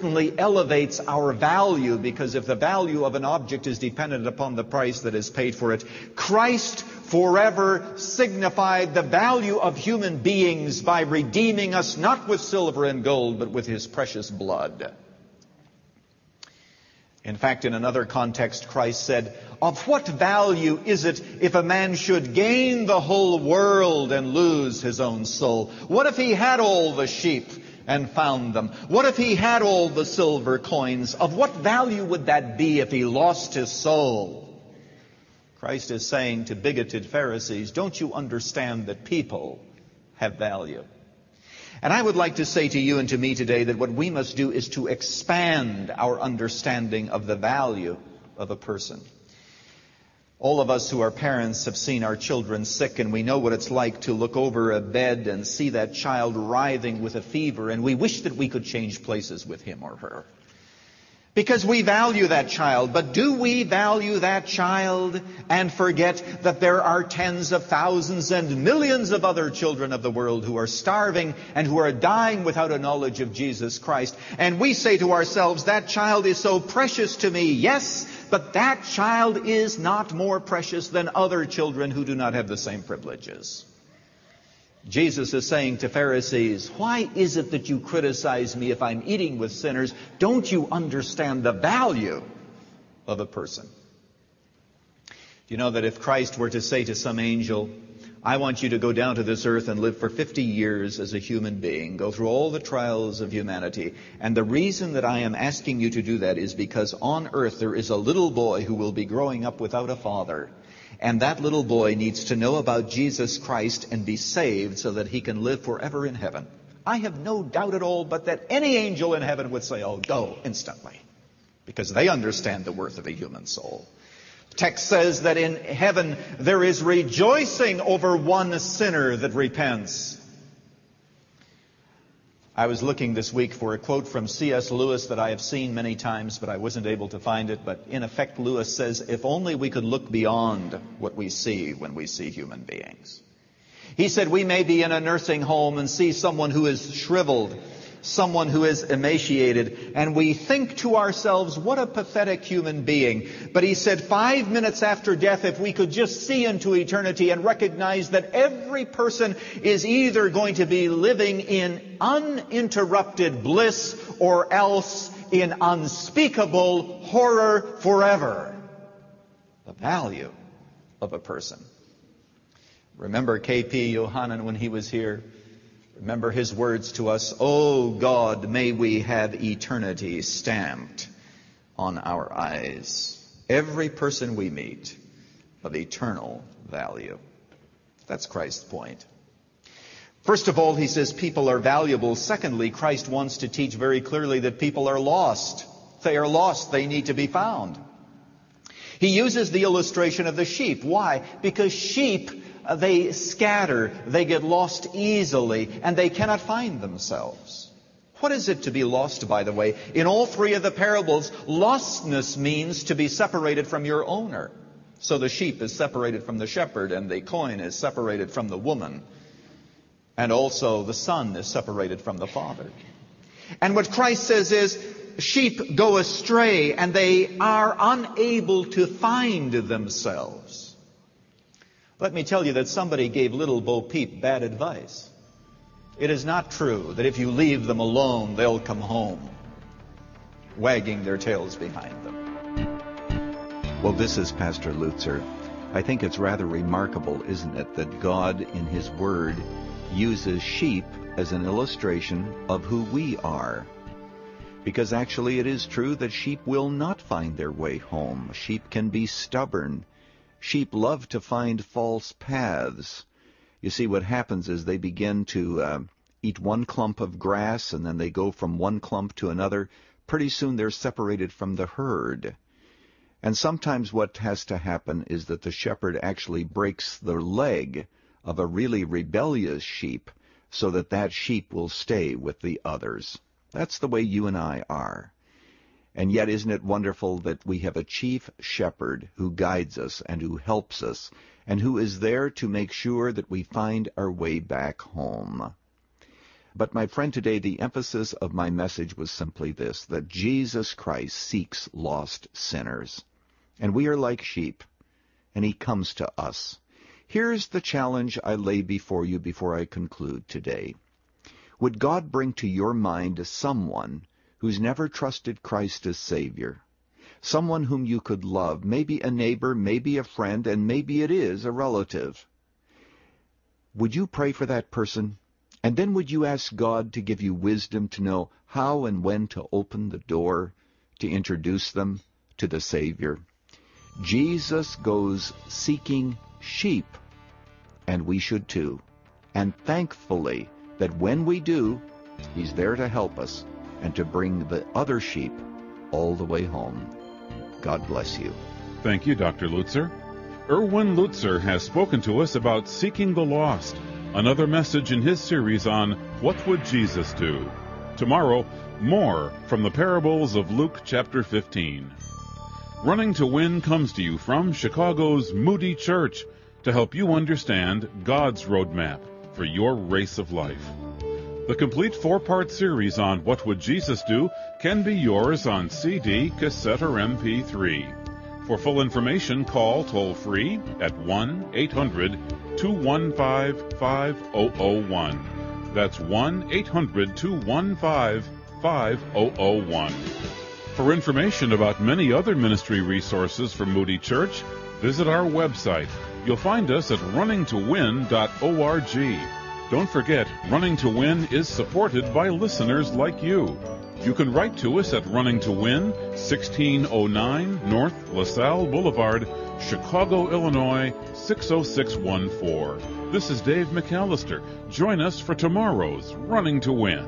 certainly elevates our value, because if the value of an object is dependent upon the price that is paid for it, Christ forever signified the value of human beings by redeeming us not with silver and gold, but with his precious blood. In fact, in another context, Christ said, "Of what value is it if a man should gain the whole world and lose his own soul? What if he had all the sheep and found them? What if he had all the silver coins? Of what value would that be if he lost his soul?" Christ is saying to bigoted Pharisees, don't you understand that people have value? And I would like to say to you and to me today that what we must do is to expand our understanding of the value of a person. All of us who are parents have seen our children sick, and we know what it's like to look over a bed and see that child writhing with a fever, and we wish that we could change places with him or her, because we value that child. But do we value that child and forget that there are tens of thousands and millions of other children of the world who are starving and who are dying without a knowledge of Jesus Christ? And we say to ourselves, that child is so precious to me. Yes, but that child is not more precious than other children who do not have the same privileges. Jesus is saying to Pharisees, why is it that you criticize me if I'm eating with sinners? Don't you understand the value of a person? Do you know that if Christ were to say to some angel, I want you to go down to this earth and live for 50 years as a human being, go through all the trials of humanity, and the reason that I am asking you to do that is because on earth there is a little boy who will be growing up without a father, and that little boy needs to know about Jesus Christ and be saved so that he can live forever in heaven. I have no doubt at all but that any angel in heaven would say, oh, go instantly, because they understand the worth of a human soul. The text says that in heaven there is rejoicing over one sinner that repents. I was looking this week for a quote from C.S. Lewis that I have seen many times, but I wasn't able to find it. But in effect, Lewis says, if only we could look beyond what we see when we see human beings. He said, we may be in a nursing home and see someone who is shriveled, someone who is emaciated, and we think to ourselves, what a pathetic human being. But he said, 5 minutes after death, if we could just see into eternity and recognize that every person is either going to be living in uninterrupted bliss or else in unspeakable horror forever. The value of a person. Remember K.P. Yohanan when he was here? Remember his words to us, oh God, may we have eternity stamped on our eyes. Every person we meet of eternal value. That's Christ's point. First of all, he says people are valuable. Secondly, Christ wants to teach very clearly that people are lost. They are lost. They need to be found. He uses the illustration of the sheep. Why? Because sheep, they scatter, they get lost easily, and they cannot find themselves. What is it to be lost, by the way? In all three of the parables, lostness means to be separated from your owner. So the sheep is separated from the shepherd, and the coin is separated from the woman. And also the son is separated from the father. And what Christ says is, sheep go astray, and they are unable to find themselves. Let me tell you that somebody gave little Bo Peep bad advice. It is not true that if you leave them alone, they'll come home, wagging their tails behind them. Well, this is Pastor Lutzer. I think it's rather remarkable, isn't it, that God in His Word uses sheep as an illustration of who we are. Because actually it is true that sheep will not find their way home. Sheep can be stubborn. Sheep love to find false paths. You see, what happens is they begin to eat one clump of grass, and then they go from one clump to another. Pretty soon they're separated from the herd. And sometimes what has to happen is that the shepherd actually breaks the leg of a really rebellious sheep so that that sheep will stay with the others. That's the way you and I are. And yet, isn't it wonderful that we have a chief shepherd who guides us and who helps us and who is there to make sure that we find our way back home? But my friend, today the emphasis of my message was simply this, that Jesus Christ seeks lost sinners. And we are like sheep, and he comes to us. Here's the challenge I lay before you before I conclude today. Would God bring to your mind someone who's never trusted Christ as Savior? Someone whom you could love, maybe a neighbor, maybe a friend, and maybe it is a relative. Would you pray for that person? And then would you ask God to give you wisdom to know how and when to open the door to introduce them to the Savior? Jesus goes seeking sheep, and we should too. And thankfully that when we do, he's there to help us and to bring the other sheep all the way home. God bless you. Thank you, Dr. Lutzer. Erwin Lutzer has spoken to us about seeking the lost, another message in his series on What Would Jesus Do? Tomorrow, more from the parables of Luke chapter 15. Running to Win comes to you from Chicago's Moody Church to help you understand God's roadmap for your race of life. The complete 4-part series on What Would Jesus Do can be yours on CD, cassette, or MP3. For full information, call toll-free at 1-800-215-5001. That's 1-800-215-5001. For information about many other ministry resources from Moody Church, visit our website. You'll find us at runningtowin.org. Don't forget, Running to Win is supported by listeners like you. You can write to us at Running to Win, 1609 North LaSalle Boulevard, Chicago, Illinois, 60614. This is Dave McAllister. Join us for tomorrow's Running to Win.